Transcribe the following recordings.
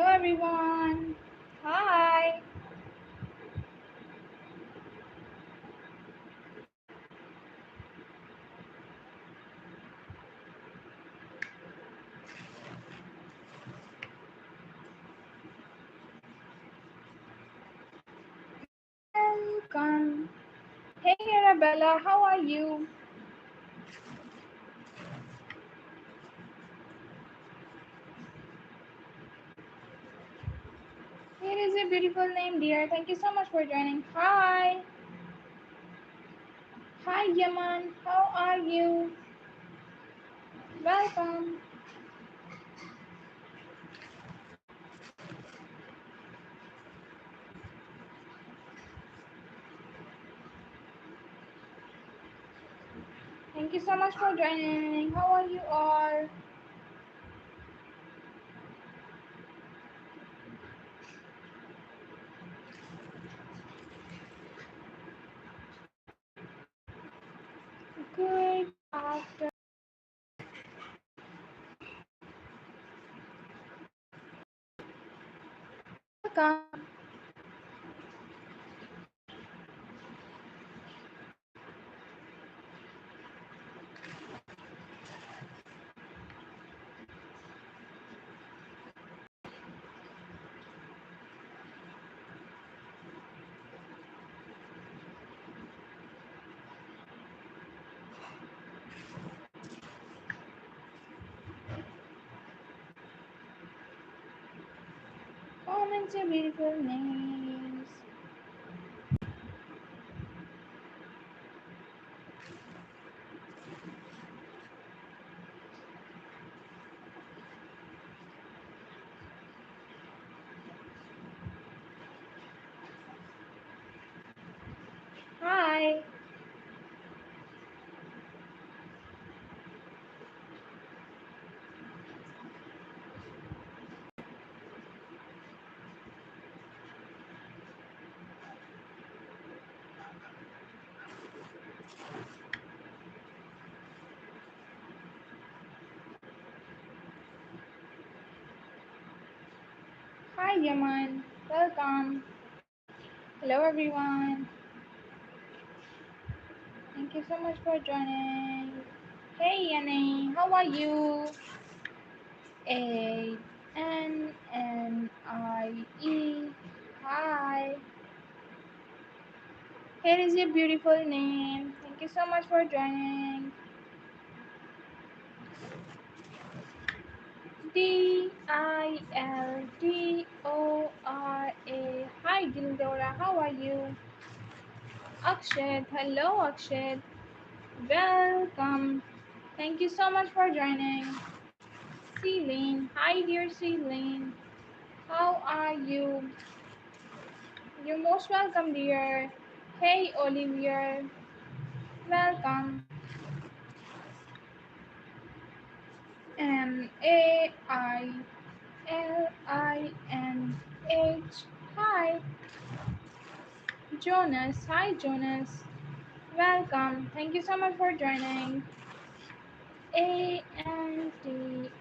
Hello everyone. Hi. Welcome. Hey Arabella, how are you? It is a beautiful name, dear. Thank you so much for joining. Hi. Hi Yaman, how are you? Welcome. Thank you so much for joining. How are you all? Good afternoon. Welcome. Comments your beautiful names. Hi. Hi Yaman. Welcome. Hello everyone. Thank you so much for joining. Hey Yanni, how are you? A-N-N-I-E. Hi. Here is your beautiful name. Thank you so much for joining. Dildora. Hi Dildora, how are you? Akshat, hello Akshat. Welcome. Thank you so much for joining. Celine, hi dear Celine. How are you? You're most welcome, dear. Hey, Olivier. Welcome. Mailin. Hi, Jonas. Hi, Jonas. Welcome. Thank you so much for joining. Anton.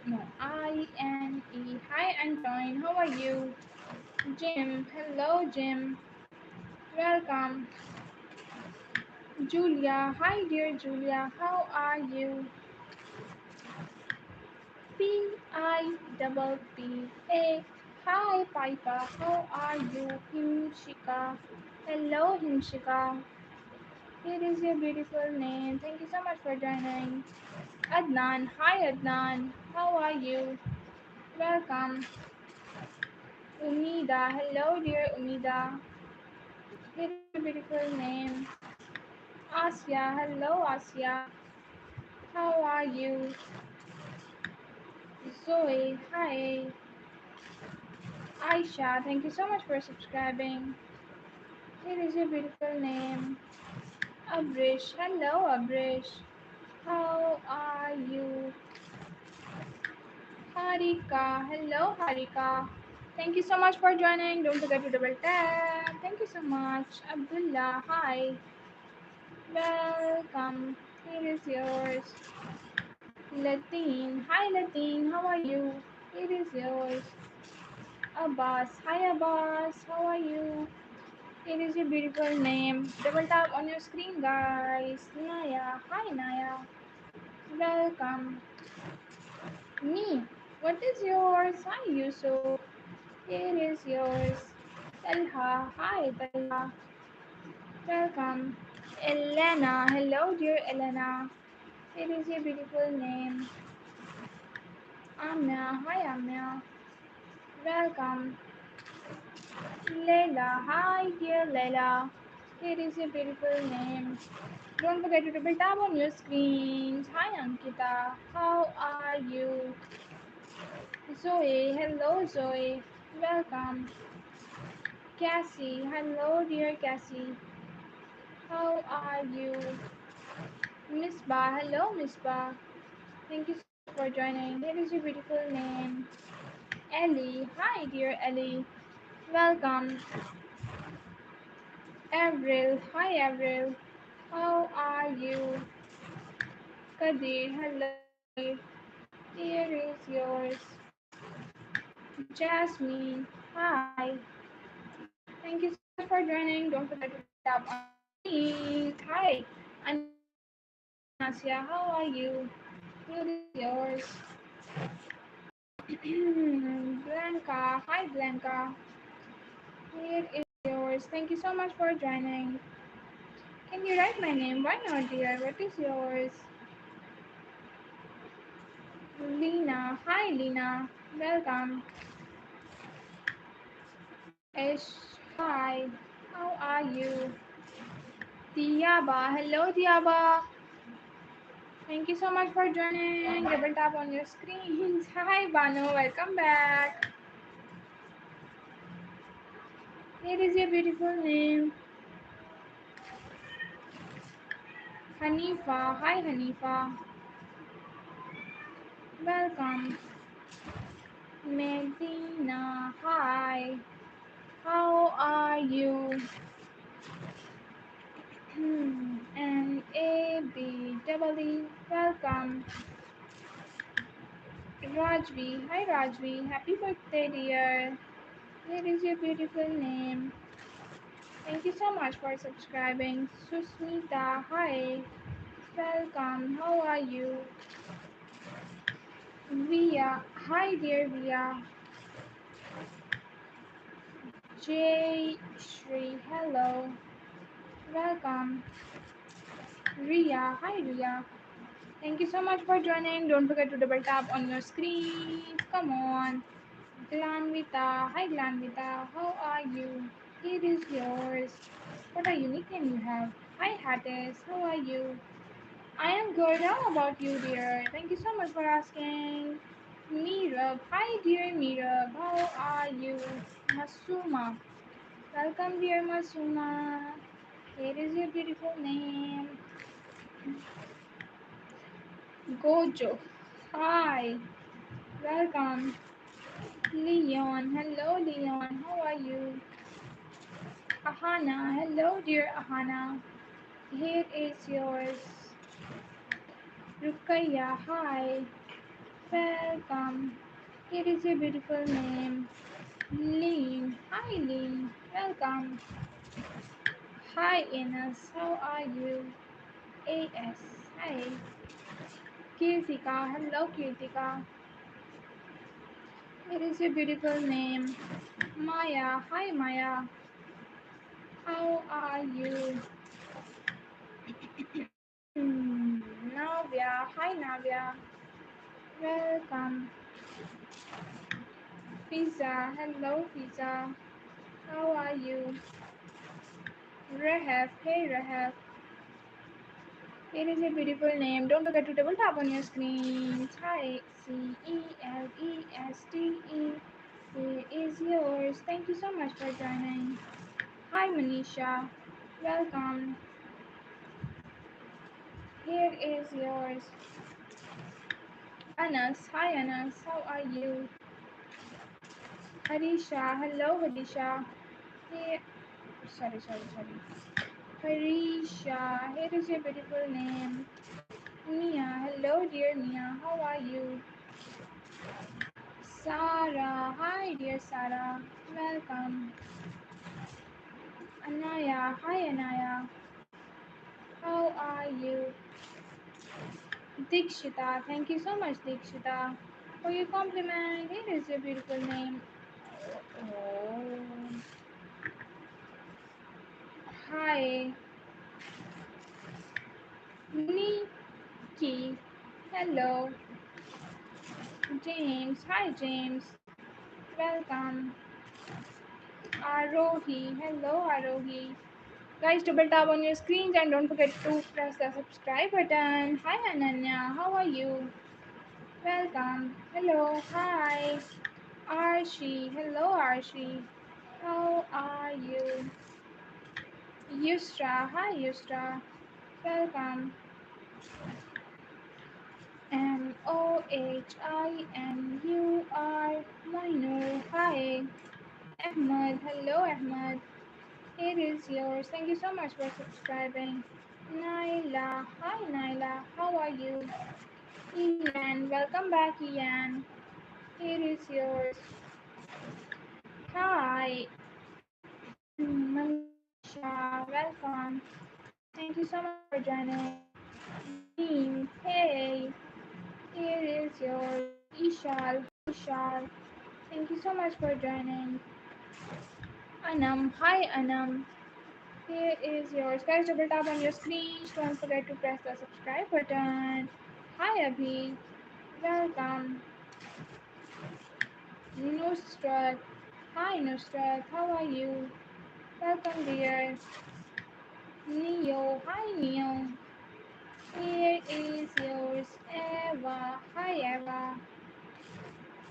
No, INE. Hi, Anton. How are you? Jim. Hello, Jim. Welcome. Julia. Hi, dear Julia. How are you? Pipa. Hi, Pipa. How are you? Himshika. Hello, Himshika. It is your beautiful name. Thank you so much for joining. Adnan. Hi, Adnan. How are you? Welcome. Umida. Hello, dear Umida. It is your beautiful name. Asya. Hello, Asya. How are you? Zoe. Hi. Aisha. Thank you so much for subscribing. It is your beautiful name. Abrish. Hello, Abrish. How are you? Harika. Hello, Harika. Thank you so much for joining. Don't forget to double tap. Thank you so much. Abdullah. Hi. Welcome. Here is yours. Latin. Hi, Latin. How are you? It is yours. Abbas. Hi Abbas. How are you? It is a beautiful name. Double tap on your screen, guys. Naya. Hi Naya. Welcome. Me. What is yours? Hi Yusuf. It is yours. Talha. Hi Talha. Welcome. Elena. Hello, dear Elena. It is a beautiful name. Amna. Hi Amna. Welcome. Leila. Hi, dear Leila. It is a beautiful name. Don't forget to double tap on your screens. Hi, Ankita. How are you? Zoe. Hello, Zoe. Welcome. Cassie. Hello, dear Cassie. How are you? Misbah. Hello, Misbah. Thank you so much for joining. It is a beautiful name. Ellie. Hi, dear Ellie. Welcome. Avril. Hi, Avril. How are you? Kadir. Hello, Kadir. Here is yours. Jasmine. Hi. Thank you so much for joining. Don't forget to double tap on your screens. Hi. Anasia. Anasia, how are you? Here is yours. Blanca. Hi, Blanca. Here is yours. Thank you so much for joining. Can you write my name? Why not, dear? What is yours? Lena. Hi, Lena. Welcome. Ish. Hi. How are you? Diaba. Hello, Diaba. Thank you so much for joining. Double tap on your screens. Hi, Banu. Welcome back. Here is your beautiful name. Hanifa. Hi, Hanifa. Welcome. Medina. Hi. How are you? And A B double E. Welcome. Rajvi. Hi, Rajvi. Happy birthday, dear. Here is your beautiful name. Thank you so much for subscribing. Susmita. Hi. Welcome. How are you? Via. Hi, dear Via. Jay Shri. Hello. Welcome. Ria. Hi, Ria. Thank you so much for joining. Don't forget to double tap on your screens. Come on. Glanvita. Hi, Glanvita. How are you? It is yours. What a unique name you have. Hi, Hattis. How are you? I am good. How about you, dear? Thank you so much for asking. Meerab. Hi, dear Meerab. How are you? Masuma. Welcome, dear Masuma. Here is your beautiful name. Gojo. Hi. Welcome. Leon. Hello, Leon. How are you? Ahana. Hello, dear Ahana. Here is yours. Rukaya. Hi. Welcome. Here is your beautiful name. Lean. Hi, Lean. Welcome. Hi, Ines. How are you? AS. Hi. Kirtika. Hello, Kirtika. It is a beautiful name. Maya. Hi, Maya. How are you? Navya. Hi, Navya. Welcome. Fiza. Hello, Fiza. How are you? Rehab. Hey, Rehab. It is a beautiful name. Don't forget to double tap on your screens. Hi, Celestee. Here is yours. Thank you so much for joining. Hi, Manisha. Welcome. Here is yours. Anas. Hi, Anas. How are you? Harisha. Hello, Harisha. Here. Sorry. Harisha. Here is your beautiful name. Nia. Hello, dear Nia. How are you? Sarah, hi dear Sarah, welcome. Anaya, hi Anaya, how are you? Dikshita, thank you so much Dikshita for your compliment. It is a beautiful name. Oh, hi Nikki, hello James, hi James, welcome. Arohi, hello Arohi. Guys, double tap on your screens and don't forget to press the subscribe button. Hi Ananya, how are you? Welcome. Hello, hi. Arshi, hello Arshi. How are you? Yusra, hi Yusra. Welcome. Mohinur, Mohinur, hi. Ahmad, hello Ahmad. It is yours. Thank you so much for subscribing. Naila, hi Naila, how are you? Ian, welcome back Ian. It is yours. Hi, Manisha, welcome. Thank you so much for joining. Reem, hey, here is yours. Ishal, hi Ishal. Thank you so much for joining. Anam, hi Anam. Here is yours. Guys, double tap on your screen. Don't forget to press the subscribe button. Hi Abhi, welcome. Nusrat, hi Nusrat, how are you? Welcome dear. Neo, hi Neo. Here is yours. Eva, hi Eva.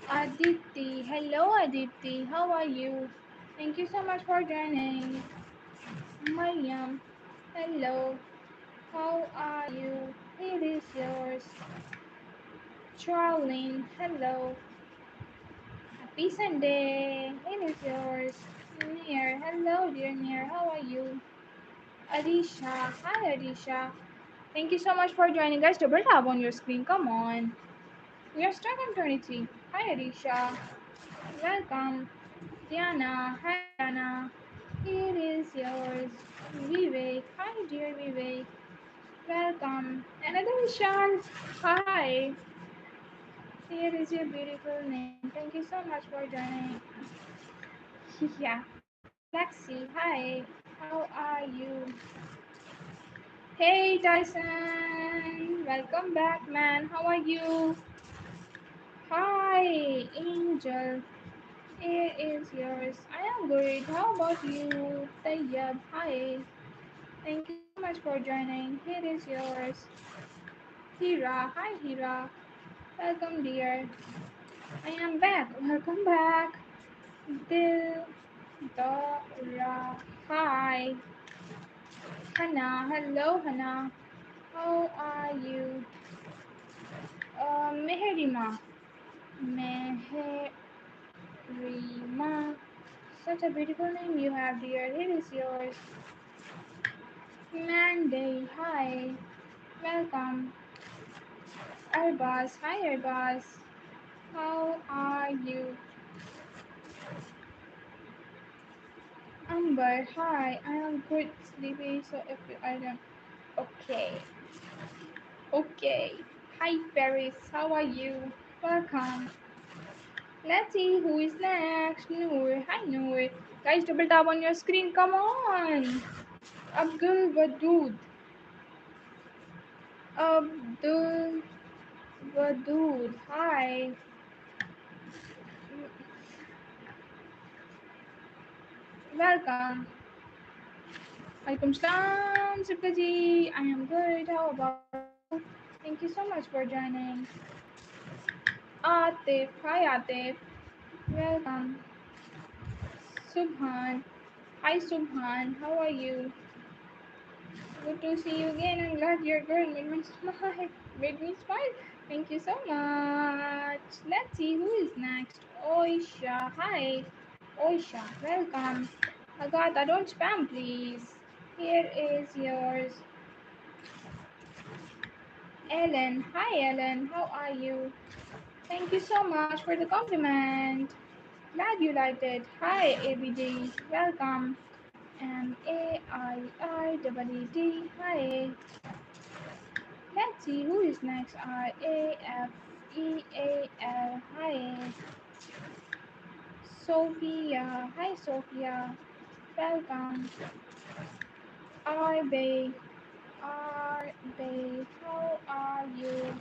Aditi, hello Aditi, how are you? Thank you so much for joining. Mariam, hello, how are you? Here is yours. Charlene, hello. Happy Sunday. Here is yours. Near, hello dear Near, how are you? Adisha, hi Adisha. Thank you so much for joining guys. Double tap on your screen, come on. We are stuck on 23. Hi Adisha, welcome. Diana, hi Diana. Here is yours. Vivek, hi dear Vivek. Welcome. Another Vishal, hi. Here is your beautiful name. Thank you so much for joining. Yeah. Lexi, hi. How are you? Hey Tyson, welcome back, man. How are you? Hi, Angel. Here is yours. I am good. How about you? Tayyab, hi. Thank you so much for joining. Here is yours. Hira, hi Hira. Welcome, dear. I am back. Welcome back. Dil, Dora, hi. Hannah, hello Hannah. How are you? Meherima. Meherima. Such a beautiful name you have, dear. Here is yours. Monday. Hi. Welcome. Arbaz. Hi, Arbaz. How are you? Amber. Hi. I am good, sleepy. So if you, I don't. Okay. Okay. Hi, Paris. How are you? Welcome. Let's see who is next. Noor. Hi, Noor. Guys, double tap on your screen. Come on. Abdul Wadud. Abdul Wadud. Hi. Welcome. Alaikum salam, Sipkaji. I am good. How about you? Thank you so much for joining. Atif. Hi, Atif. Welcome. Subhan. Hi, Subhan. How are you? Good to see you again. I'm glad you're good. Made me smile. Made me smile. Thank you so much. Let's see who is next. Oisha. Hi. Oisha. Welcome. Agatha, don't spam, please. Here is yours. Ellen. Hi, Ellen. How are you? Thank you so much for the compliment. Glad you liked it. Hi, ABD. Welcome. MAIIED. Hi. Let's see who is next. RAFEAL. Hi. Sophia. Hi, Sophia. Welcome. Arbe. Arbe. How are you?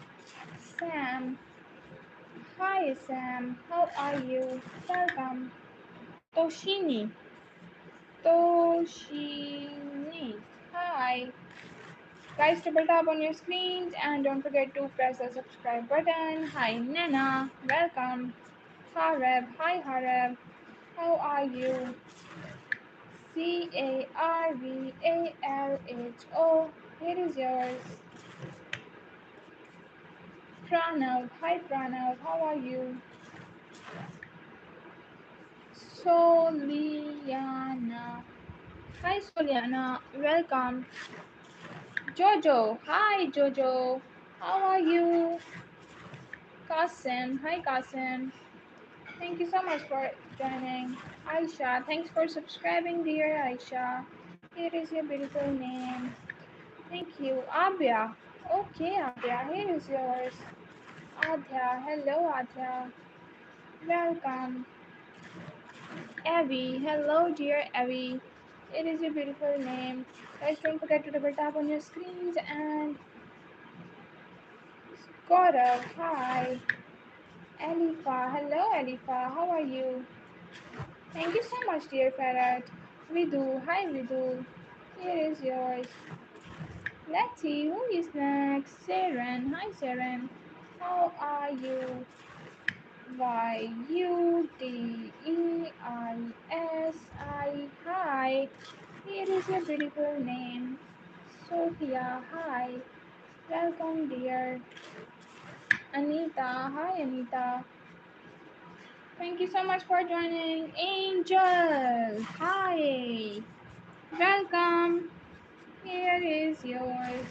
Sam. Hi, Sam. How are you? Welcome. Toshini. Toshini. Hi. Guys, triple tap on your screens and don't forget to press the subscribe button. Hi, Nana. Welcome. Hareb. Hi, Hareb. How are you? Carvalho. Here is yours. Pranav. Hi, Pranav. How are you? Soliana. Hi, Soliana. Welcome. Jojo. Hi, Jojo. How are you? Kasim. Hi, Kasim. Thank you so much for joining. Aisha. Thanks for subscribing, dear Aisha. Here is your beautiful name. Thank you. Abia. Okay, Abia. Here is yours. Adya. Hello, Adya. Welcome. Abby. Hello, dear Abby. It is your beautiful name. Guys, don't forget to double tap on your screens and Gaurav. Hi. Alifa. Hello, Alifa. How are you? Thank you so much, dear Farad. Vidu. Hi, Vidu. Here is yours. Let's see who is next. Saren. Hi, Saren. How are you? Yudisi. Hi. Here is your beautiful name. Sophia. Hi. Welcome, dear. Anita. Hi, Anita. Thank you so much for joining. Angel. Hi. Welcome. Here is yours.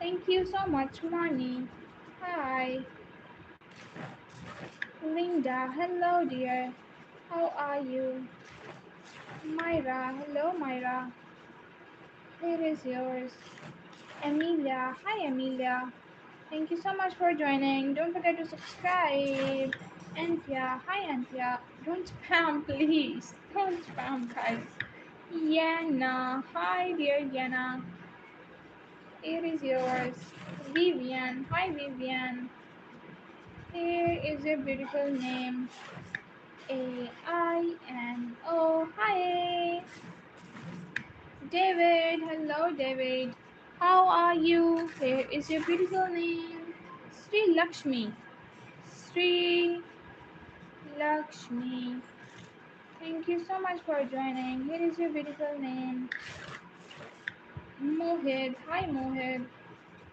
Thank you so much, Money. Hi. Linda. Hello, dear. How are you? Myra. Hello, Myra. Here is yours. Amelia. Hi, Amelia. Thank you so much for joining. Don't forget to subscribe. Anthea. Hi, Anthea. Don't spam, please. Don't spam, guys. Yana. Hi, dear Yana. Here is yours. Vivian. Hi, Vivian. Here is your beautiful name. Aino. Hi. David. Hello, David. How are you? Here is your beautiful name. Sri Lakshmi. Sri Lakshmi. Thank you so much for joining. Here is your beautiful name. Mohit. Hi, Mohit.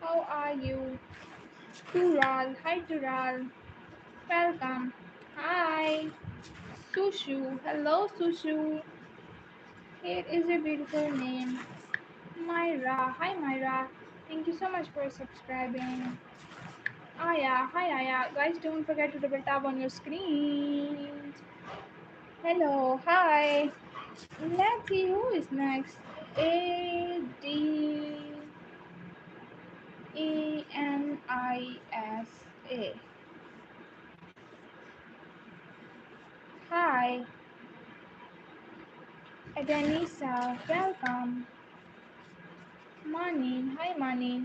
How are you? Tural. Hi, Tural. Welcome. Hi. Sushu. Hello, Sushu. Here is your beautiful name. Myra. Hi, Myra. Thank you so much for subscribing. Aya. Hi, Aya. Guys, don't forget to double tap on your screen. Hello. Hi. Let's see who is next. Adenisa. Hi, Adenisa. Welcome. Mani. Hi, Mani.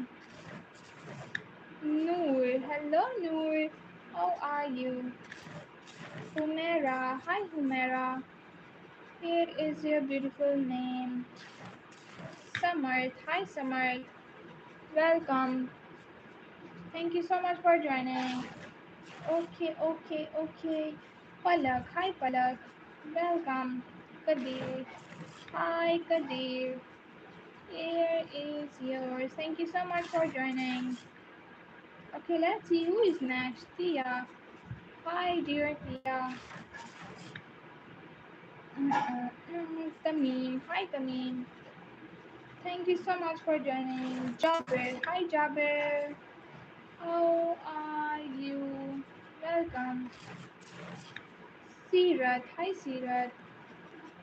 Noor. Hello, Noor. How are you? Humera. Hi, Humera. Here is your beautiful name. Samarth. Hi, Samarth. Welcome. Thank you so much for joining. Okay. Palak. Hi, Palak. Welcome. Kadir. Hi, Kadir. Here is yours. Thank you so much for joining. Okay, let's see who is next. Tia. Hi, dear Tia. Tamim. Hi, Tamim. Thank you so much for joining. Jabir. Hi, Jabir. How are you? Welcome. Sirat. Hi, Sirat.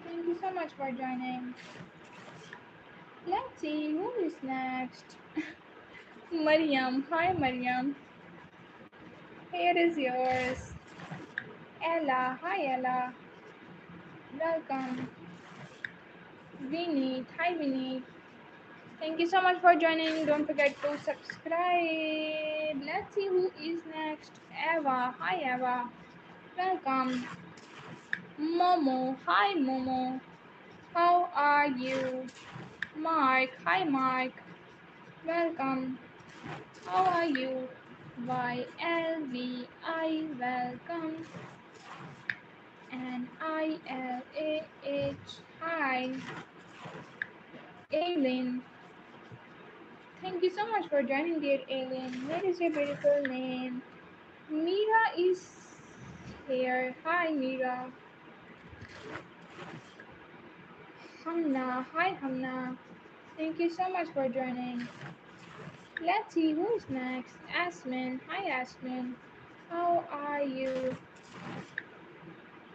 Thank you so much for joining. Let's see who is next. Mariam. Hi, Mariam. Here is yours. Ella. Hi, Ella. Welcome. Vinny. Hi, Vinny. Thank you so much for joining. Don't forget to subscribe. Let's see who is next. Eva. Hi, Eva. Welcome. Momo. Hi, Momo. How are you? Mark. Hi, Mark. Welcome. How are you? YLVI. Welcome. And ILAH. Hi. Aileen. Thank you so much for joining, dear Aileen. What is your beautiful name? Mira is here. Hi, Mira. Hamna. Hi, Hamna. Thank you so much for joining. Let's see who's next. Asmin. Hi, Asmin. How are you?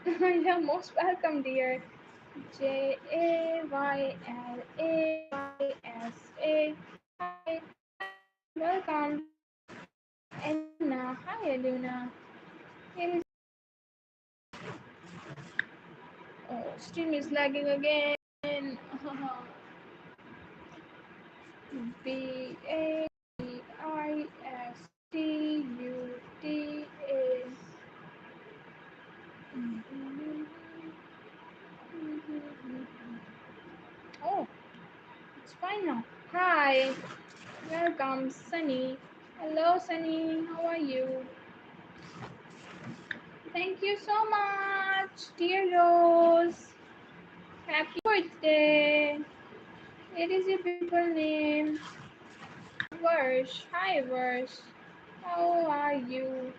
You're most welcome, dear. JAYLAYSA. Hi. Welcome. Eluna. Hi, Eluna. Here is. Oh, stream is lagging again. BAISTUTA. Oh, it's fine now. Hi, welcome, Sunny. Hello, Sunny. How are you? Thank you so much, dear Rose. Happy birthday. It is your beautiful name. Versh. Hi, Versh. How are you?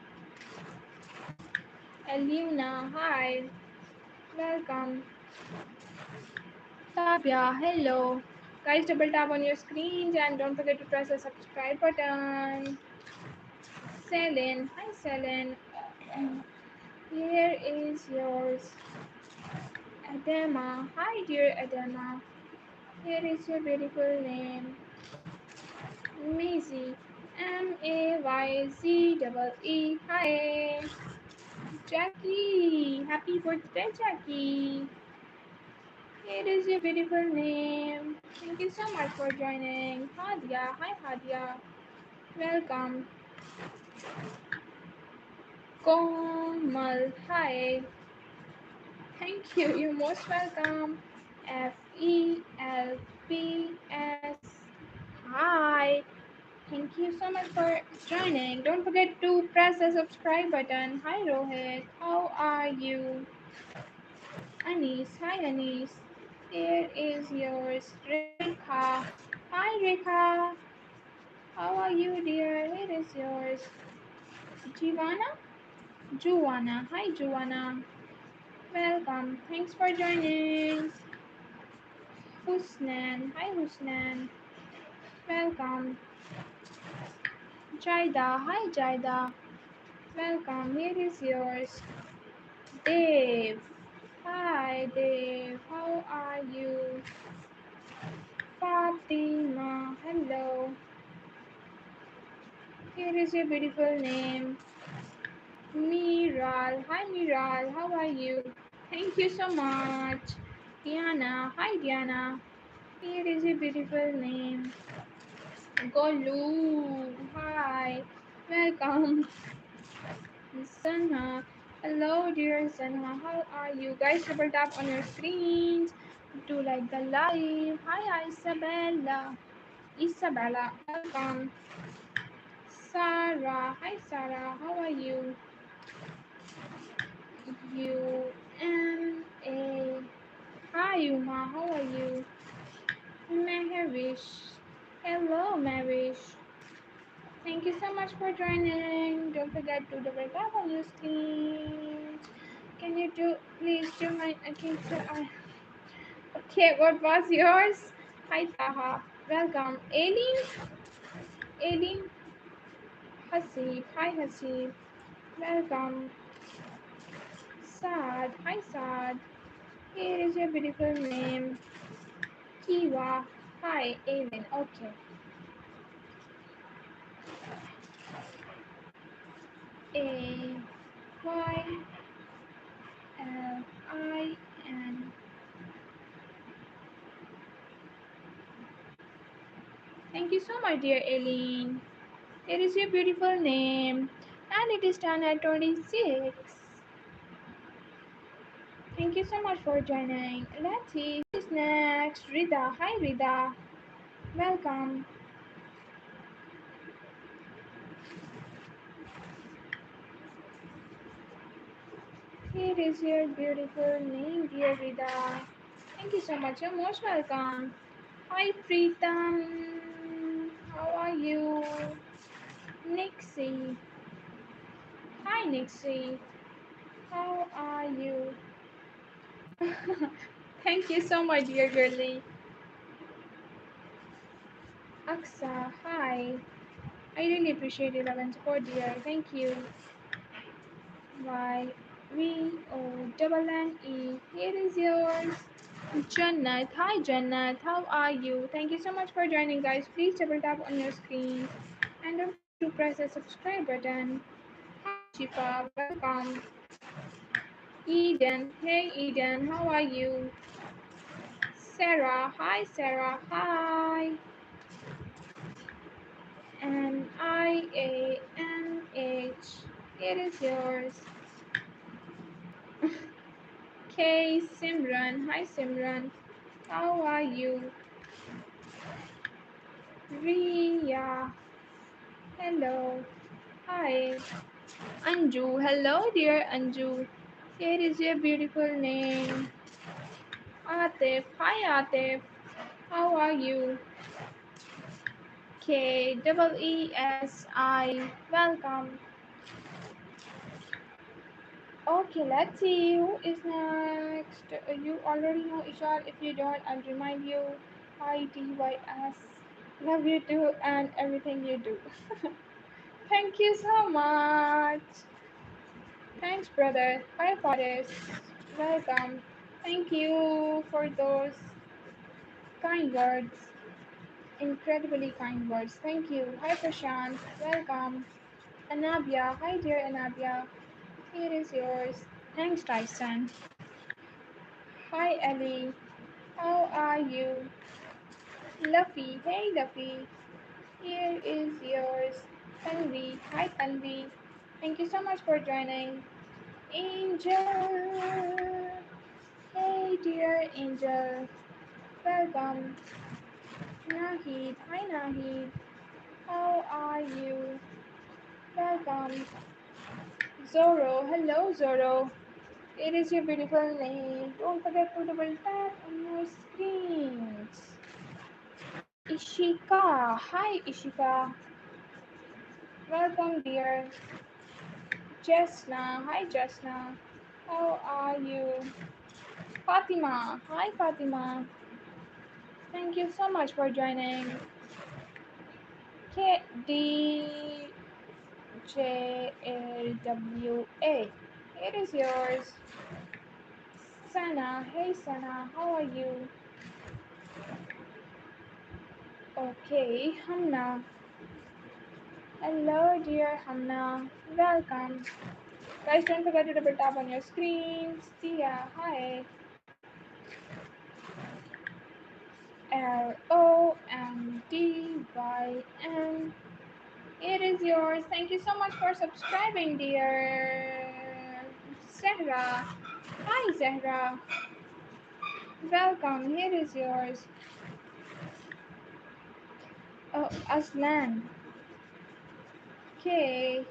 Elena. Hi. Welcome. Tabia. Hello. Guys, double tap on your screens and don't forget to press the subscribe button. Selin. Hi, Selin. Here is yours. Adema. Hi, dear Adema. Here is your beautiful name. Maisie. MAYZEE. Hi. Jackie. Happy birthday, Jackie. Here is your beautiful name. Thank you so much for joining. Hadia. Hi, Hadia. Welcome. Komal. Hi. Thank you. You're most welcome. FELPS. Hi. Thank you so much for joining. Don't forget to press the subscribe button. Hi, Rohit. How are you? Anis. Hi, Anis. Here is yours. Rekha. Hi, Rekha. How are you, dear? Here is yours. Jivana? Juwana. Hi, Juwana. Welcome. Thanks for joining. Husnan. Hi, Husnan. Welcome. Jaida. Hi, Jaida. Welcome. Here is yours. Dave. Hi, Dave. How are you? Fatima. Hello. Here is your beautiful name. Miral. Hi, Miral. How are you? Thank you so much. Diana. Hi, Diana. Here is your beautiful name. Golu. Hi. Welcome. Sanha. Hello, dear Sanha. How are you? Guys, double tap on your screens to like the live. Hi, Isabella. Isabella. Welcome. Sarah. Hi, Sarah. How are you? UMA. Hi, Uma. How are you? Maharish. Hello, Maharish. Thank you so much for joining. Don't forget to double tap on your screen. Can you please do my okay? So okay, what was yours? Hi, Taha. Welcome, Aileen. Aileen Hasib. Hi, Hasib. Welcome. Sad. Hi, Sad. Here is your beautiful name. Kiwa. Hi, Aiden. Okay. A Y L I N. Thank you so much, dear Aileen. Here is your beautiful name. And it is done at 26. Thank you so much for joining. Let's see who's next. Rida. Hi, Rida. Welcome. Here is your beautiful name, dear Rida. Thank you so much. You're most welcome. Hi, Preetam. How are you? Nixie. Hi, Nixie. How are you? Thank you so much, dear girlie. Aksa, hi. I really appreciate your love and support, dear. Thank you. Y V O double N E. Here is yours. Jannat. Hi, Jannat. How are you? Thank you so much for joining, guys. Please double tap on your screen and don't forget to press the subscribe button. Hi, Shifa. Welcome. Eden. Hey, Eden. How are you? Sarah. Hi, Sarah. Hi. Niamh. It is yours. K. Simran. Hi, Simran. How are you? Ria. Hello. Hi. Anju. Hello, dear Anju. Here is your beautiful name. Atif. Hi, Atif. How are you? Kesi. Welcome. Okay, let's see who is next. You already know Ishar. If you don't, I'll remind you. Hi, TYS. Love you too and everything you do. Thank you so much. Thanks, brother. Hi, Faris. Welcome. Thank you for those kind words. Incredibly kind words. Thank you. Hi, Prashant. Welcome. Anabia. Hi, dear Anabia. Here is yours. Thanks, Tyson. Hi, Ellie. How are you? Luffy. Hey, Luffy. Here is yours. Tanvi. Hi, Tanvi. Thank you so much for joining. Angel. Hey, dear Angel. Welcome. Nahid. Hi, Nahid. How are you? Welcome. Zoro. Hello, Zoro. It is your beautiful name. Don't forget to double tap on your screens. Ishika. Hi, Ishika. Welcome, dear. Jasna. Hi, Jasna. How are you? Fatima. Hi, Fatima. Thank you so much for joining. K D J L W A. It is yours. Sana. Hey, Sana. How are you? Okay, Hamna. Hello, dear Hamna. Welcome. Guys, don't forget to double tap on your screens. Sia, hi. LOMDYN. It is yours. Thank you so much for subscribing, dear Zahra. Hi, Zahra. Welcome. Here is yours. Oh, Aslan. Okay,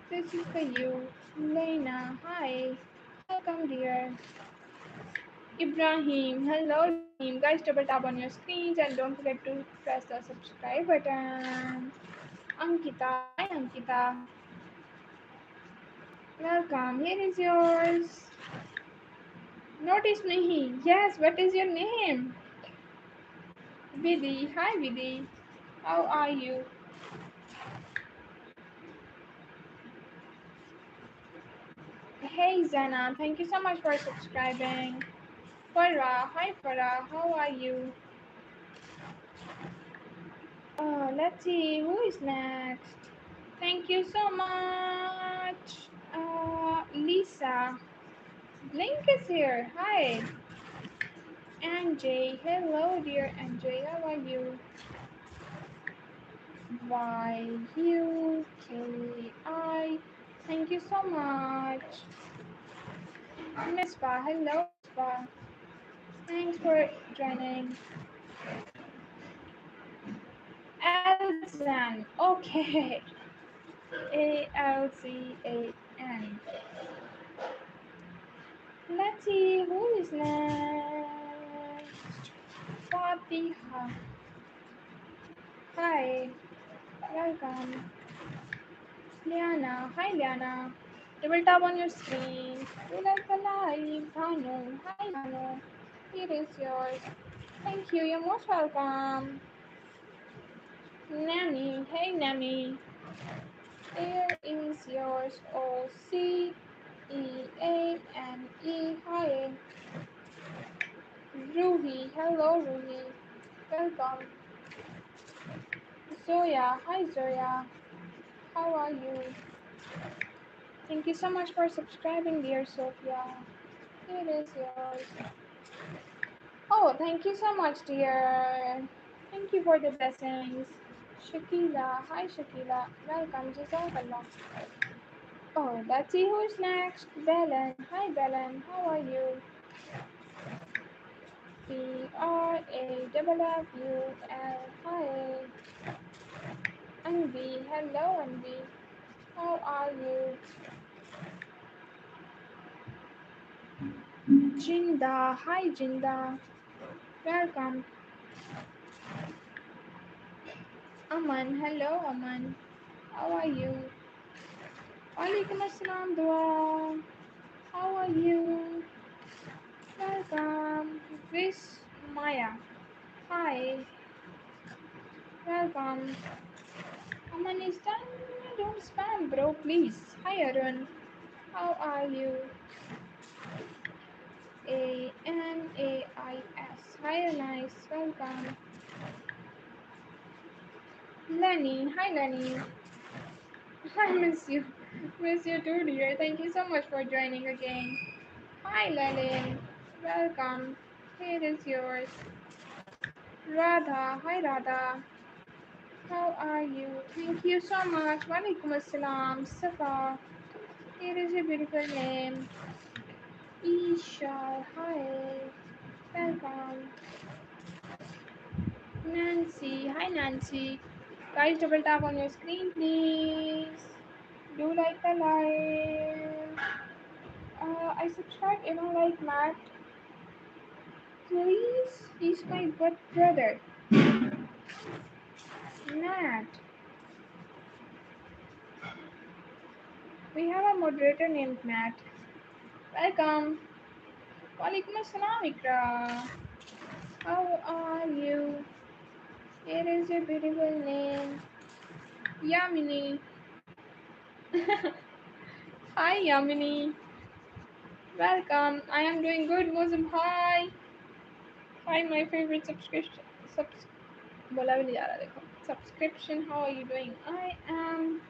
this is for you. Lena. Hi. Welcome, dear. Ibrahim. Hello, Ibrahim. Guys, double tap on your screens and don't forget to press the subscribe button. Ankita. Hi, Ankita. Welcome. Here is yours. Notice me. Yes, what is your name? Vidhi. Hi, Vidhi. How are you? Hey Zana, thank you so much for subscribing. Farah, hi Farah, how are you? Let's see who is next. Thank you so much. Lisa, Blink is here. Hi. NJ, hello dear NJ, how are you? YUKI, thank you so much. Mispa, hello Mispa. Thanks for joining. Alzan, okay. ALCAN. Let's see who is next. Fatiha. Hi, welcome. Liana, hi Liana. Double tap on your screen. You like the live. Bhanu, hi Bhanu. Here is yours. Thank you, you're most welcome. Nami, hey Nami. Here is yours. OCEANE. Hi. Ruhi, hello Ruhi. Welcome. Zoya, hi Zoya. How are you? Thank you so much for subscribing, dear Sophia. Here is yours. Oh, thank you so much, dear. Thank you for the blessings. Shakila, hi Shakila. Welcome, Jazakallah. Oh, let's see who's next. Belen, hi Belen. How are you? BRAWFUL. Hi. Anvi, hello Anvi. How are you? Jinda, hi Jinda. Welcome. Aman, hello Aman. How are you? Walaikum assalam dua. How are you? Welcome. Maya. Hi. Welcome. Aman is done. Don't spam, bro, please. Hi Arun. How are you? ANAIS. Hi Anais. Welcome. Lenny. Hi Lenny. I miss you. Miss you too, dear. Thank you so much for joining again. Hi Lelin. Welcome. Here is yours. Radha. Hi Radha. How are you? Thank you so much. Walaikum assalam. Safa. Here is a beautiful name. Isha. Hi. Welcome. Nancy. Hi Nancy. Guys, double tap on your screen, please. Do like the live. I subscribed if I like Matt. Please, he's my good brother. Matt. We have a moderator named Matt. Welcome. Walaikum assalam, Ikra. How are you? Here is your beautiful name. Yamini. Hi, Yamini. Welcome. I am doing good, Muslim. Hi. Hi, my favorite subscription. बोला भी नहीं जा रहा देखो. Subscription. How are you doing? I am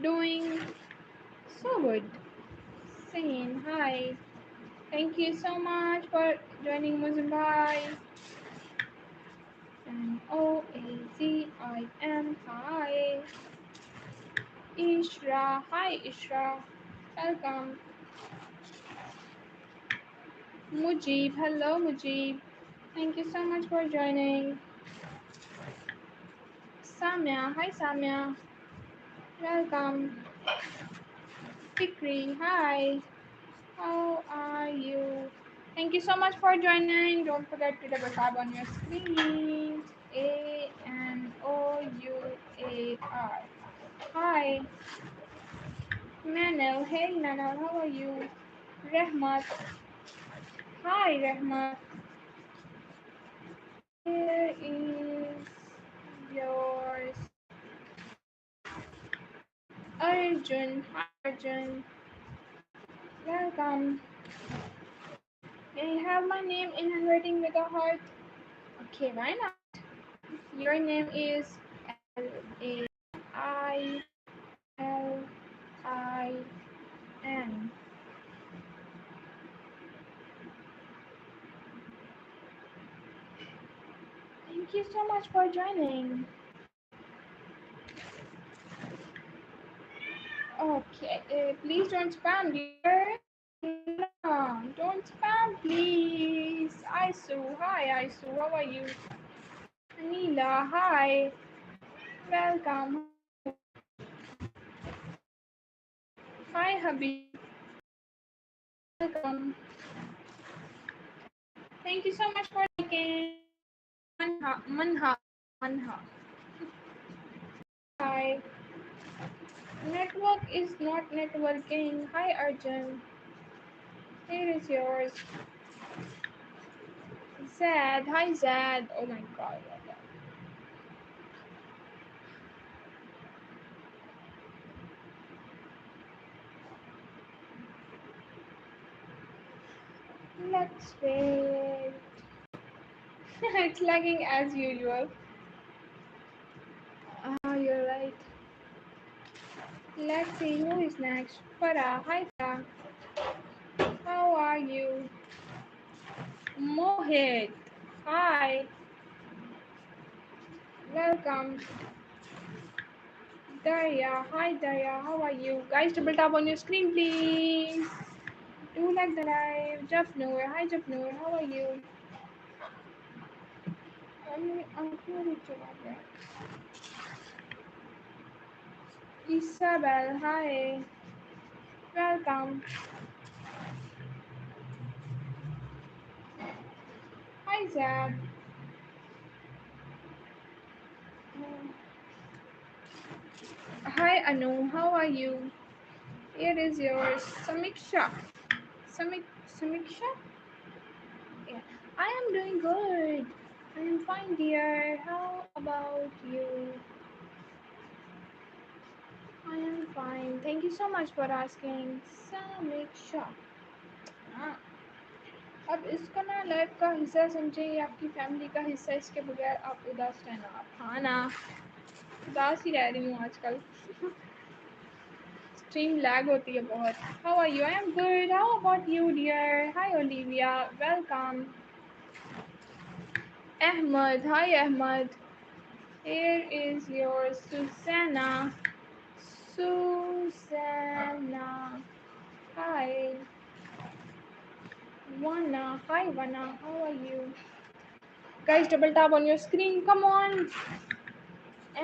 doing so good. Saying hi. Thank you so much for joining Muslim. Bye. Noazim. Hi. Ishra. Hi, Ishra. Welcome. Mujib. Hello, Mujib. Thank you so much for joining. Samya. Hi, Samya. Welcome. Fikri. Hi. How are you? Thank you so much for joining. Don't forget to double tap on your screen. ANOUAR. Hi. Manal. Hey, Manal. How are you? Rehmat. Hi, Rehmat. Here is yours. Arjun. Hi, Arjun. Welcome. May I have my name in handwriting with a heart? Okay, why not? Your name is Lailin. Thank you so much for joining. Okay, please don't spam, dear. No, don't spam, please. Isu, hi Isu, how are you? Anila, hi. Welcome. Hi, Habib. Welcome. Thank you so much for liking. Manha. Hi. Network is not networking. Hi, Arjun. Here is yours. Zad. Hi, Zad. Oh my god. Let's wait. It's lagging as usual. Ah, you're right. Let's see who is next. Farah. Hi, Farah. How are you? Mohit. Hi. Welcome. Darya. Hi, Darya. How are you? Guys, double tap on your screen, please. Do like the live. Jafnoor. Hi, Jafnoor. How are you? I'm really tired. Isabel. Hi. Welcome. Hi, Zab. Hi, Anu. How are you? Here is yours. Samiksha. Samik Samiksha? Yeah. I am doing good. I am fine, dear. How about you? I am fine. Thank you so much for asking. Samiksha. हाँ, अब इसको ना life का हिस्सा समझे ये आपकी family का हिस्सा इसके बगैर आप उदास रहना आप हाँ ना उदास ही रह रही हूँ आजकल स्ट्रीम लैग होती है बहुत how are you I am good how about you dear hi Olivia welcome Ahmed hi Ahmed here is your Susanna Susanna hi Wana hi Wana how are you guys double tap on your screen come on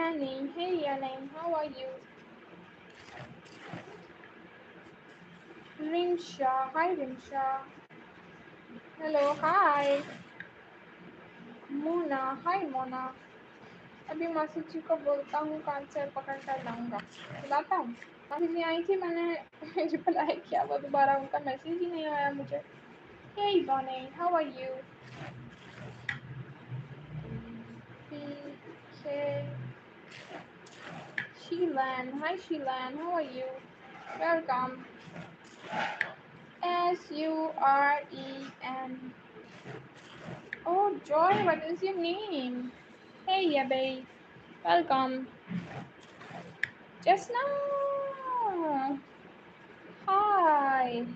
Annie hey Annie how are you Rimsha hi Rimsha hello hi Mona hi Mona अभी मासी जी को बोलता हूँ कान से पकड़ कर लाऊंगा बुलाता हूँ मासी जी आई थी मैंने रिप्लाई किया वो दोबारा उनका मैसेज ही नहीं आया मुझे hey Bonnie how are you PK Sheelan hi Sheelan how are you welcome SUREN oh Joy what is your name hey Yabe welcome just now hi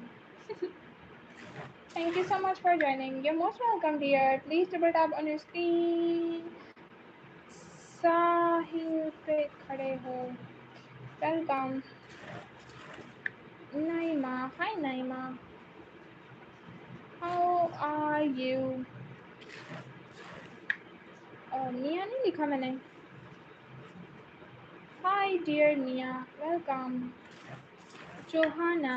thank you so much for joining. You're most welcome, dear. Please double tap on your screen. साहिल पे खड़े हो. Welcome. Naima. Hi, Naima. How are you? Nia नहीं लिखा मैंने. Hi, dear Nia. Welcome. Johanna.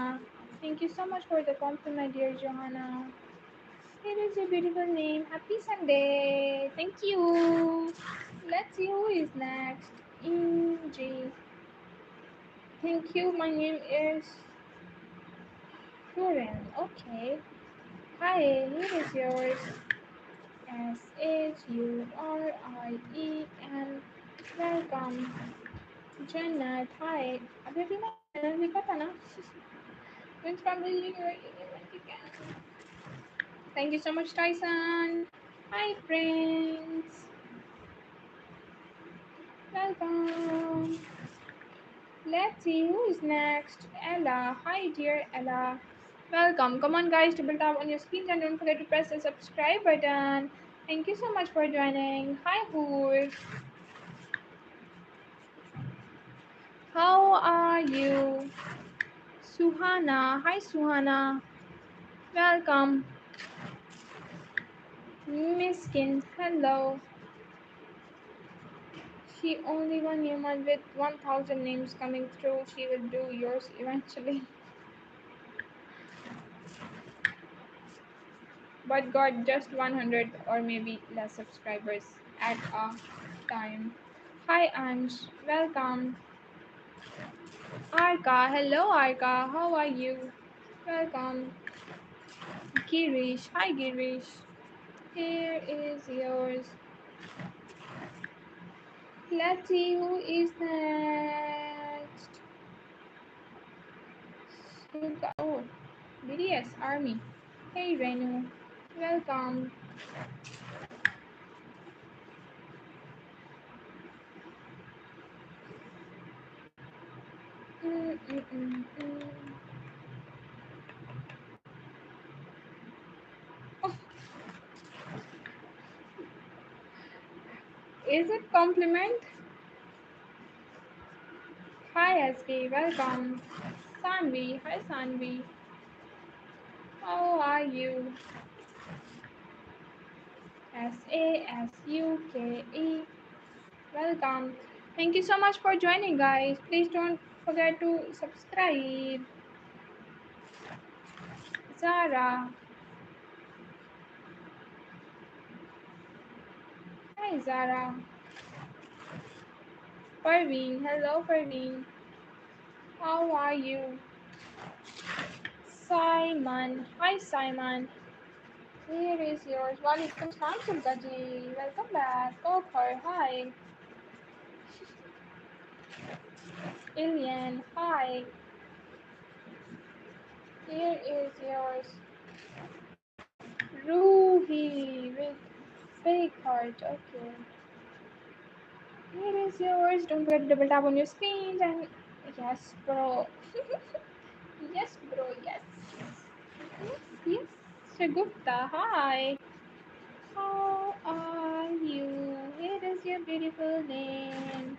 Thank you so much for the compliment, dear Johanna. It is a beautiful name. Happy Sunday. Thank you. Let's see who is next. Inji. Thank you. My name is Florian. Okay. Hi, here is yours. SHURIEN. Welcome. Jannat. Hi. अभी भी मैं लिखा था ना Twins from the universe again. Thank you so much, Tyson. Hi, friends. Welcome. Let's see who is next. Ella. Hi, dear Ella. Welcome. Come on, guys, double tap on your screens and don't forget to press the subscribe button. Thank you so much for joining. Hi, Hoor. How are you? Suhana. Hi, Suhana. Welcome. Miskin. Hello. She only one human with 1000 names coming through. She will do yours eventually. But got just 100 or maybe less subscribers at a time. Hi Ansh, welcome. Arka, hello Arka, how are you? Welcome. Girish, hi Girish. Here is yours. Let's see who is next. Oh, BDS Army. Hey Renu, welcome. Mm, mm, mm, mm. Oh, is it compliment? Hi SK, welcome. Sanvi, hi Sanvi. How are you? Sasuke. Welcome. Thank you so much for joining, guys. Please don't forget to subscribe. Zara. Hi Zara. Parveen. Hello Parveen. How are you? Simon. Hi Simon. Here is yours. Walaikum salam Sultaji. Welcome back. Gopher. Hi. Ilian. Hi. Here is yours. Ruhi with fake heart. Okay. Here is yours. Don't forget to double tap on your screens and yes, bro. Yes, bro. Yes. Yes. Yes. Shagufta. Hi. How are you? Here is your beautiful name.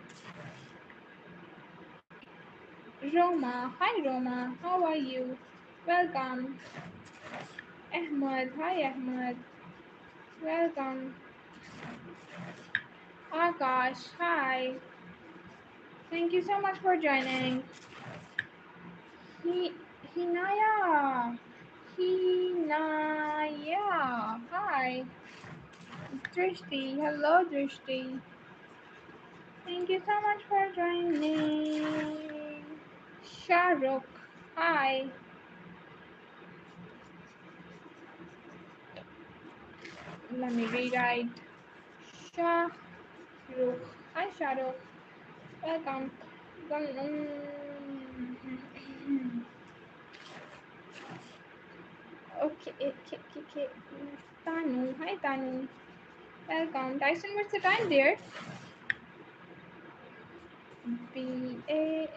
Roma. Hi, Roma. How are you? Welcome. Ahmad. Hi, Ahmad. Welcome. Akash. Hi. Thank you so much for joining. He, Hinaya. Hinaya. Hi. Drishti. Hello, Drishti. Thank you so much for joining. Shahrukh. Hi. Let me rewrite. Shahrukh. Hi, Shahrukh. Welcome. Okay, okay, okay, okay. Tanu. Hi, Tanu. Welcome. Tyson, what's the time there? BASAVA.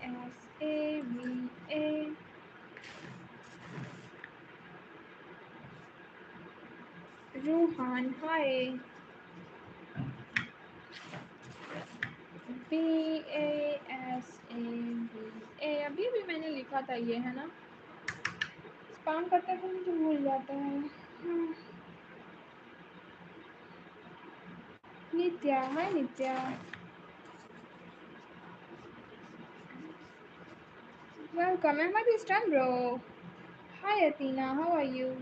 Ruhaan hi BASAVA अभी भी मैंने लिखा था ये है ना spam करते तो मुझे भूल जाता है नित्या हाय नित्या welcome Ahmad is done bro hi Athena how are you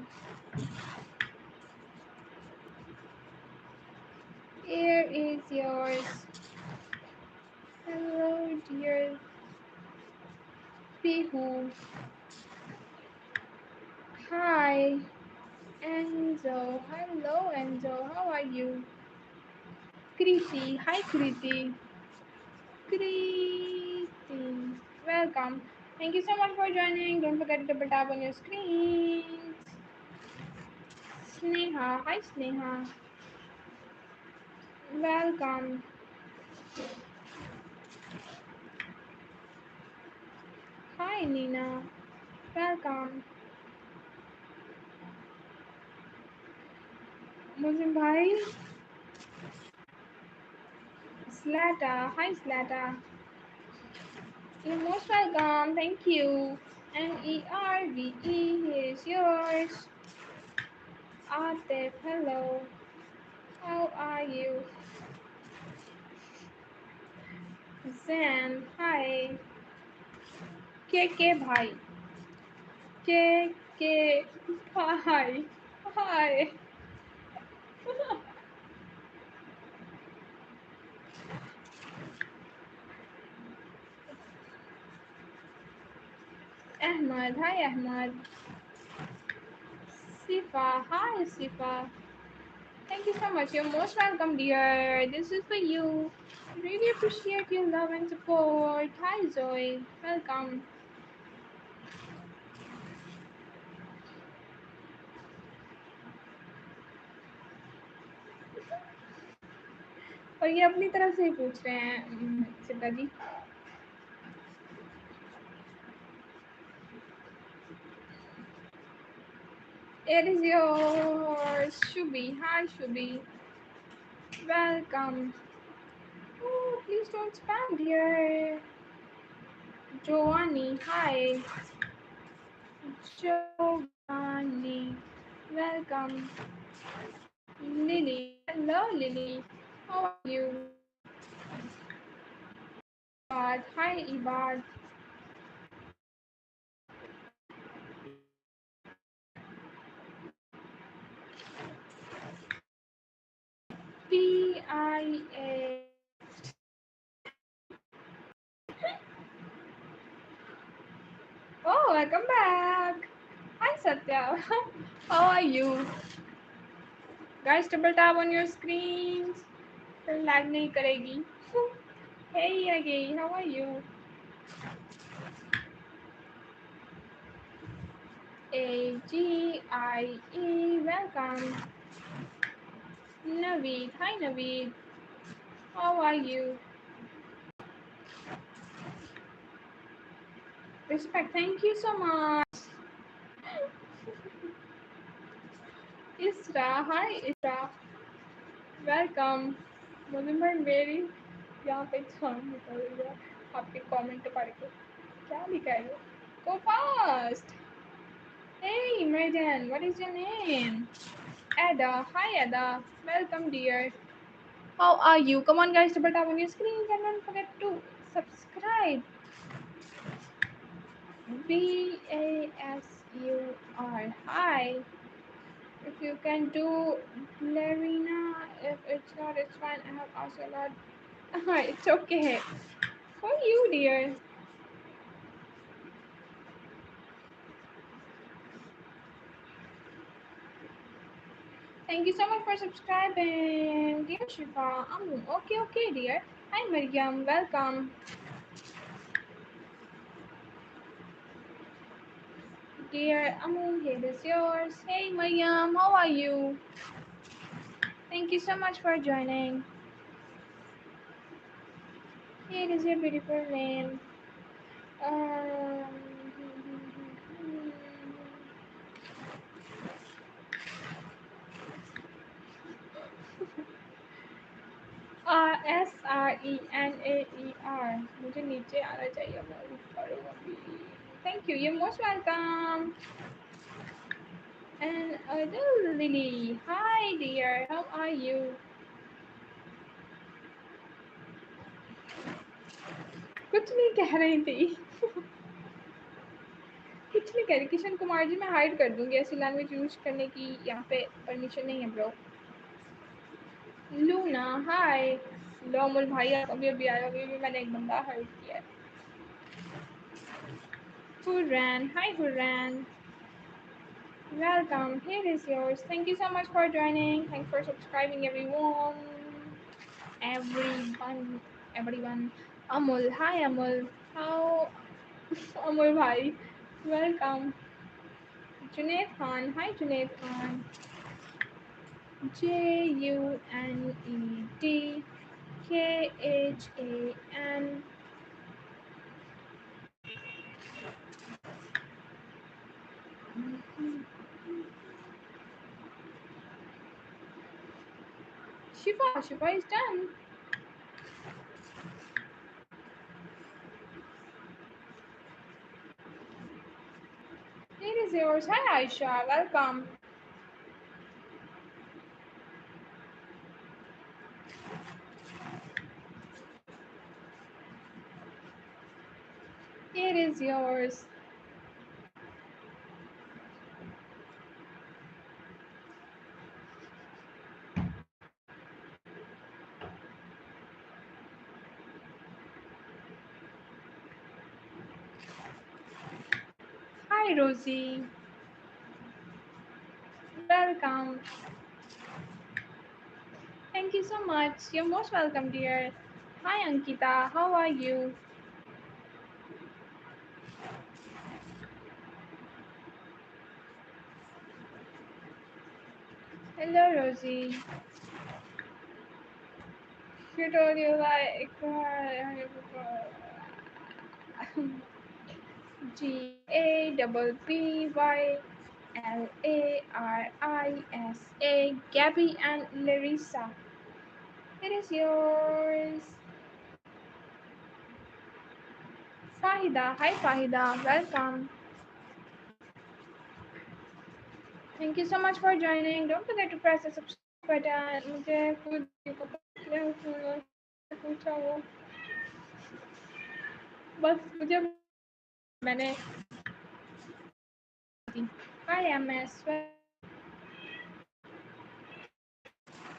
here is yours hello dear Pihu hi Enzo hello Enzo how are you Kriti hi Kriti Kriti welcome Thank you so much for joining. Don't forget to double tap on your screens. Sneha, hi Sneha. Welcome. Hi Nina. Welcome. Muslim bhai. Slata, hi Slata. You're most welcome. Thank you. Nerve, here's yours. Atif, hello. How are you? Zen, hi. KK bhai. KK bhai. Hi. Ahmad, hi Ahmad. Sifa, hi Sifa. Thank you so much. You're most welcome, dear. This is for you. Really appreciate your love and support. Hi Zoe. Welcome. और ये अपनी तरफ से ही पूछ रहे हैं सिद्धा जी. It is yours, Shubi. Hi Shubi. Welcome. Oh, please don't spam, dear. Giovanni, hi. Giovanni. Welcome. Lily. Hello, Lily. How are you? Ibad. Hi, Ibad. PIA. Oh, welcome back. Hi, Satya. How are you? Guys, double tap on your screens. फिर lag नहीं करेगी. Hey, again. How are you? AGIE. Welcome. Naveed. Hi, Naveed. How are you? Respect. Thank you so much. Isra. Hi, Isra. Welcome. मुझे भाई मेरी यहाँ पे जान निकल गया आपके कमेंट पढ़ के. क्या लिखा है ये? Go fast. Hey, Megan. What is your name? Ada. Hi, Ada. Welcome, dear. How are you? Come on, guys, double tap on your screens and don't forget to subscribe. BASUR. Hi. If you can do Larina, if it's not, it's fine. I have asked a lot. It's okay. For you, dear. Thank you so much for subscribing. Dear Shifa. Okay, okay, dear. Hi, Mariam. Welcome. Dear Amu, here is yours. Hey, Mariam. How are you? Thank you so much for joining. Here is your beautiful name. Um, SRENAER. मुझे नीचे आना चाहिए मैं ऊपर हूँ अभी. Thank you. You're most welcome. And Adele Lily. Hi dear. How are you? कुछ नहीं कह रही थी. कुछ नहीं कह रही. किशन कुमार जी मैं हाइड कर दूंगी. ऐसी लैंग्वेज यूज करने की यहाँ पे परमिशन नहीं है ब्रो. लूना हाय. लो अमोल भाई आप अभी अभी आए. अभी भी मैंने एक बंदा हाइड किया है. Hurran. Hi Hurran. Welcome. Here is yours. Thank you so much for joining. Thanks for subscribing, everyone. Everyone. Everyone. Amul. Hi, Amul. How? Amul Bhai, welcome. Junaid Khan, hi Junaid Khan. Junedkhan. Shifa is done. It is yours. Hi Aisha, welcome. It is yours. Hi Rosie, welcome. Thank you so much. You're most welcome, dear. Hi Ankita, how are you? Hello Rosie. She told you like GABBYLARISA. Gabby and Larissa. It is yours. Fahida. Hi Fahida. Welcome. Thank you so much for joining. Don't forget to press the subscribe button. मुझे खुद को पूछा वो बस मुझे मैंने Hi MS.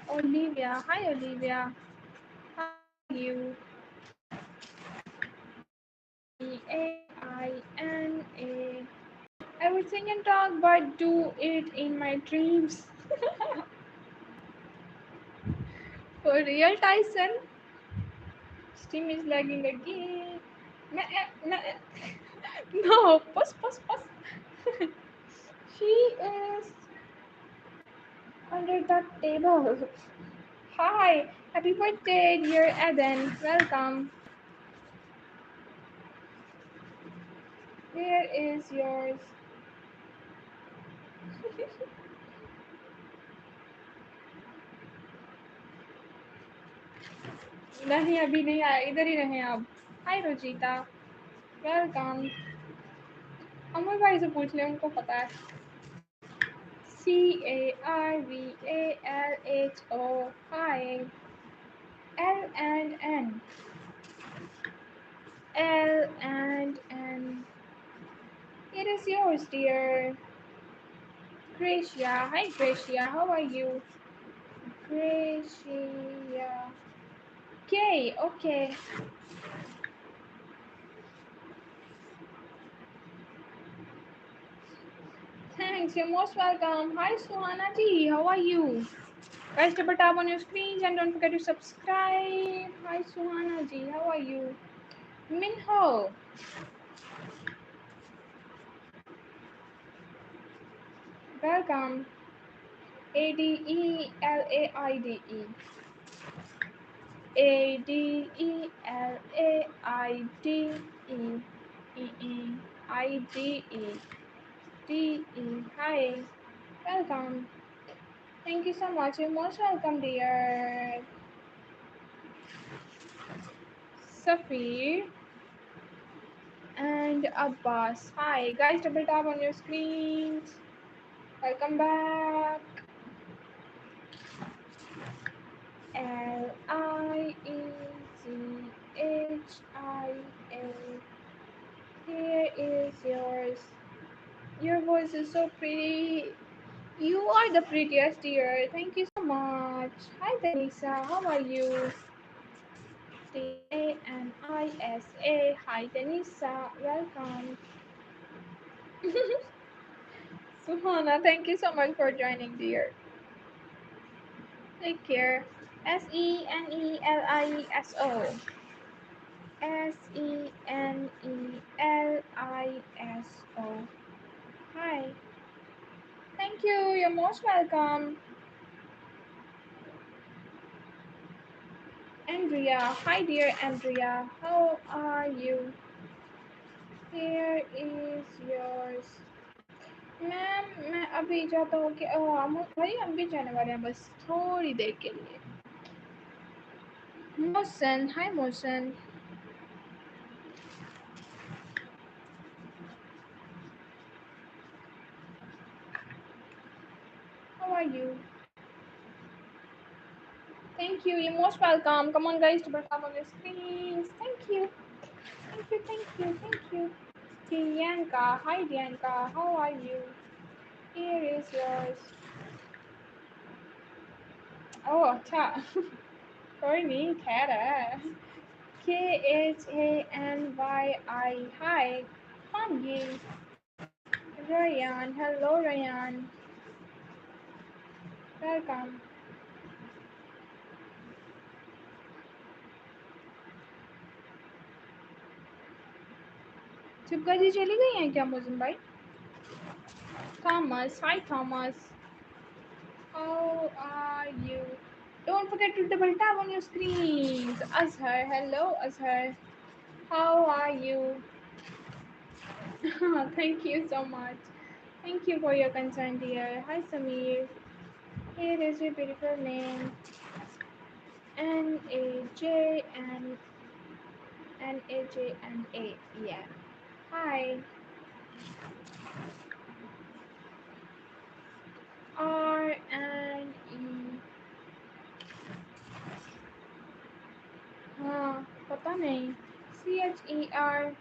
Olivia. Hi Olivia. How are you? Aina. I would sing and talk, but do it in my dreams. For real, Tyson. Steam is lagging again. No, pause. She is under the table. Hi, happy birthday, dear Eden. Welcome. Where is yours? नहीं अभी नहीं आया इधर ही रहे आप हाय Rosita welcome अमर भाई से पूछ ले उनको पता है CARVALHO hi L and N it is yours dear Gracia hi Gracia how are you Gracia okay thanks you're most welcome hi Suhana ji how are you guys, double tap on your screens and don't forget to subscribe. Hi, Suhana ji, how are you? Minho, welcome. Adelaide. Adelaide. Ide. Hi, welcome. Thank you so much. You're most welcome, dear. Safir and Abbas. Hi, guys, double tap on your screens. Welcome back. Liezhia. Here is yours. Your voice is so pretty. You are the prettiest dear. Thank you so much. Hi Denisa, how are you? Danisa. Hi Denisa, welcome. Suhana, thank you so much for joining dear. Take care. SENELISO. Senieliso. Hi. Thank you. You're most welcome. Andrea. Hi, dear Andrea. How are you? Here is yours. Ma'am मैं अभी जाता हूँ कि भाई हम भी जाने वाले हैं बस थोड़ी देर के लिए. Mosen. Hi, Mosen. How are you? Thank you. You're most welcome. Come on, guys, double tap on your screens. Thank you. Thank you. Thank you. Thank you. Dianka. Hi, Dianka. How are you? Here is yours. Oh, अच्छा. कोई नहीं खैर है. KHANYI. Hi. Fangi. Ryan. Hello, Ryan. Welcome. चिपका जी चली गई हैं क्या मोजिन भाई? Thomas. Hi, Thomas. How are you? Don't forget to double tap on your screens. Azhar. Hello, Azhar. How are you? Thank you so much. Thank you for your concern, dear. Hi, Samir. Here is your beautiful name. Najana. Yeah. Hi. RNE. हाँ पता नहीं. CHERYL.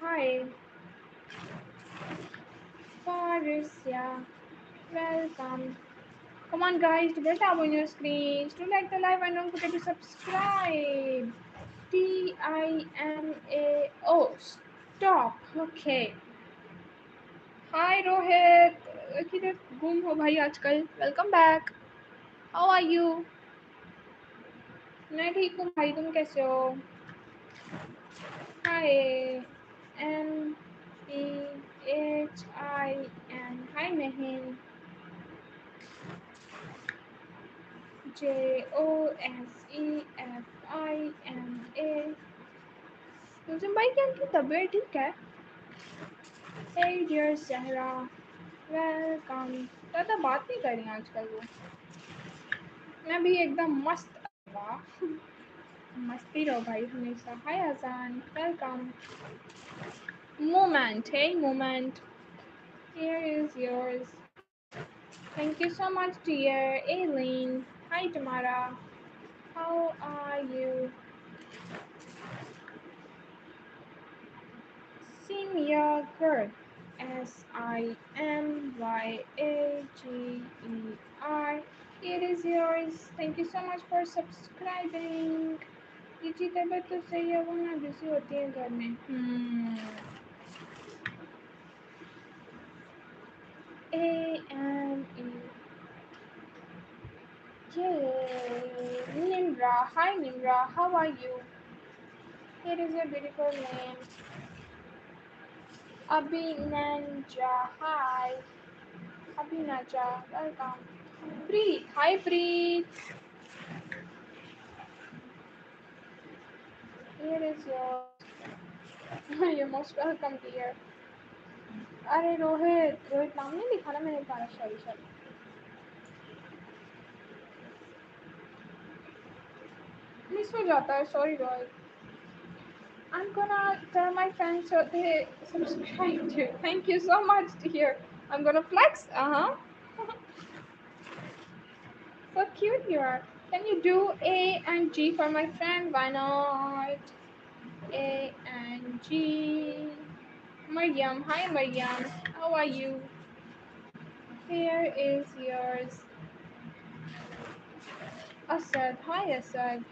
Hi. Farisya. Welcome. Come on, guys, double tap on your screens to like the live and don't forget to subscribe. TIMA. Stop. Okay. Hi, Rohit. किधर गुम हो भाई आजकल? Welcome back. How are you? मैं ठीक हूँ भाई, तुम कैसे हो? Hi. MEHIN. Hi, Mehin. JOSEFINA. मुझे भाई क्या की तबीयत ठीक है? Hey dear Sahra. Welcome. ज़्यादा बात नहीं कर रही आजकल वो. मैं भी एकदम मस्त. वाह. मस्ती रहो भाई हमेशा. Hi Azan. Welcome. Moment. Hey moment. Here is yours. Thank you so much, dear Aileen. Hi Tamara. How are you? Simyager. SIMYAGER. It is yours. Thank you so much for subscribing. जी तबीयत तो सही है वो ना busy होती है घर में. AME. Yay. Nimra. Hi Nimra. How are you? Here is your beautiful name. Abhinanja. Hi. Abhinanja. Welcome. Preet. Hi Preet. Here is yours. You're most welcome, dear. अरे रोहित रोहित नाम नहीं लिखा ना मैंने तुम्हारा. Sorry sorry. मिस हो जाता है. Sorry Rohit. I'm gonna tell my friends so they subscribe too. Thank you so much, dear. I'm gonna flex. So cute you are. Can you do A and G for my friend? Why not? A and G. Mariam. Hi, Mariam. How are you? Here is yours. Asad. Hi, Asad.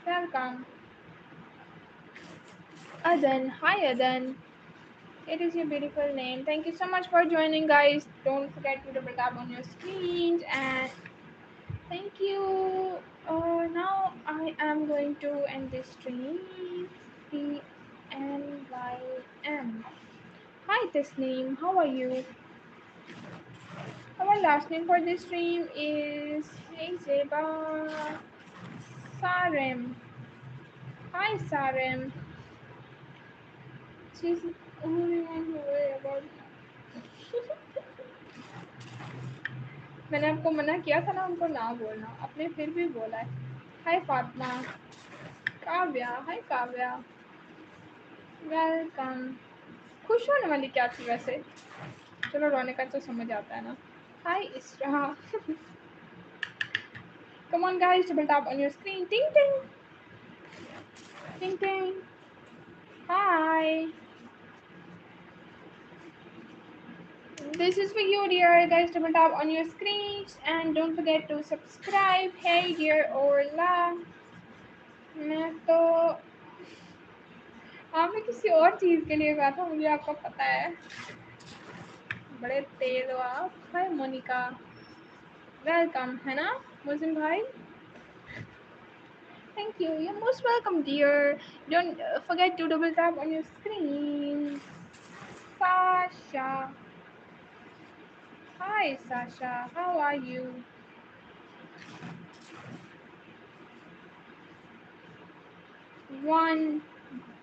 Welcome. Adan. Hi, Adan. It is your beautiful name. Thank you so much for joining, guys. Don't forget to double tap on your screens and Thank you. Now I am going to end this stream. PNYM. Hi Tasneem, how are you? Our last name for this stream is Hey Zeba Sarem. Hi Sarem. She's only one who worry about मैंने आपको मना किया था ना उनको ना बोलना, आपने फिर भी बोला है. हाय फातिमा. काव्या. हाय काव्या. वेलकम. खुश होने वाली क्या थी वैसे? चलो रोने का तो समझ आता है ना. हाय इसरा. Come on guys, double tap on your screen. Ting ting. Ting ting. Hi. This is for you dear. Guys, double tap on your screens and don't forget to subscribe. Hey dear Orla. मैं तो मैं किसी और चीज़ के लिए गया था, मुझे आपका पता है. बड़े तेज हो आप. हाय मोनिका. वेलकम है ना मुजिम भाई. Thank you. You're most welcome, dear. Don't forget to double tap on your screen. Sasha. Hi, Sasha. How are you? One,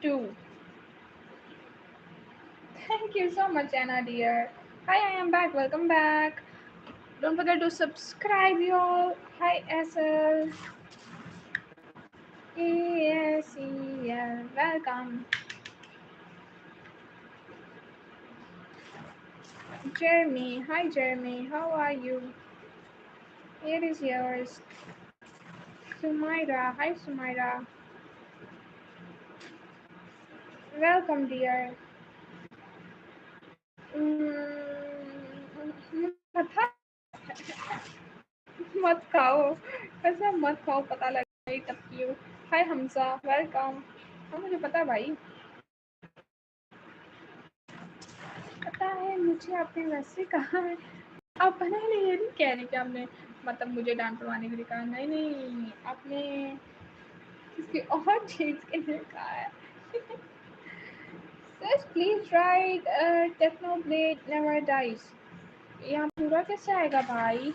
two. Thank you so much, Anna, dear. Hi, I am back. Welcome back. Don't forget to subscribe, y'all. Hi, SL. ESEL. Welcome. Jeremy. Hi, Jeremy. How are you? Here is yours. Sumaira. Hi, Sumaira. Welcome, dear. पता मत खाओ, कसम मत खाओ, पता लगा टपकी हो. हाय Hamza. Welcome. हाँ मुझे पता है भाई, पता है मुझे. आपने वैसे कहा है, आप पता नहीं, ये नहीं कह रहे कि आपने मतलब मुझे डांट पड़वाने के लिए कहा. नहीं नहीं, आपने किसी और चीज़ के लिए कहा है. Just please write Technoblade never dies. यहाँ पूरा कैसे आएगा भाई?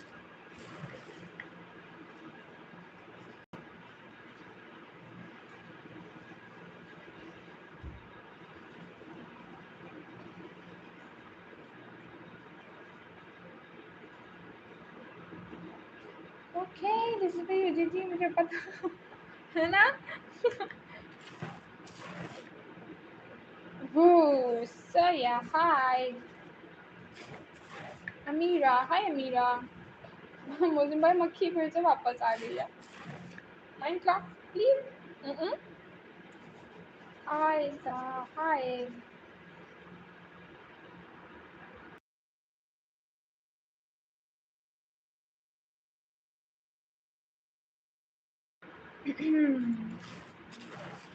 ओके, दिस इज यूजीजी, मुझे पता है ना. Woo, so yeah, hi. अमीरा. हाय अमीरा. मोजिम भाई मक्खी फिर से वापस आ गई है. Minecraft please. आयजा. Hi.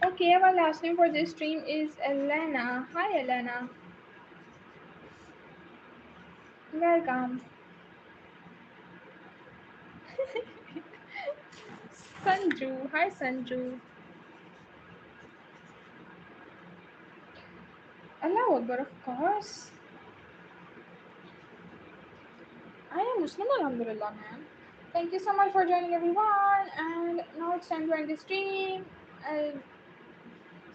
Okay, our last name for this stream is Elena. Hi Elena. Welcome. Sanju. Hi Sanju. Allah Akbar, of course. I am Muslim, alhamdulillah, man. Thank you so much for joining, everyone. And now it's time to end the stream.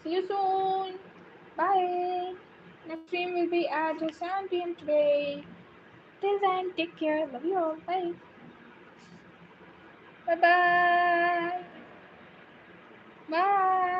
See you soon. Bye. Next stream will be at 7 p.m. today. Till then, take care. Love you all. Bye. Bye-bye. Bye.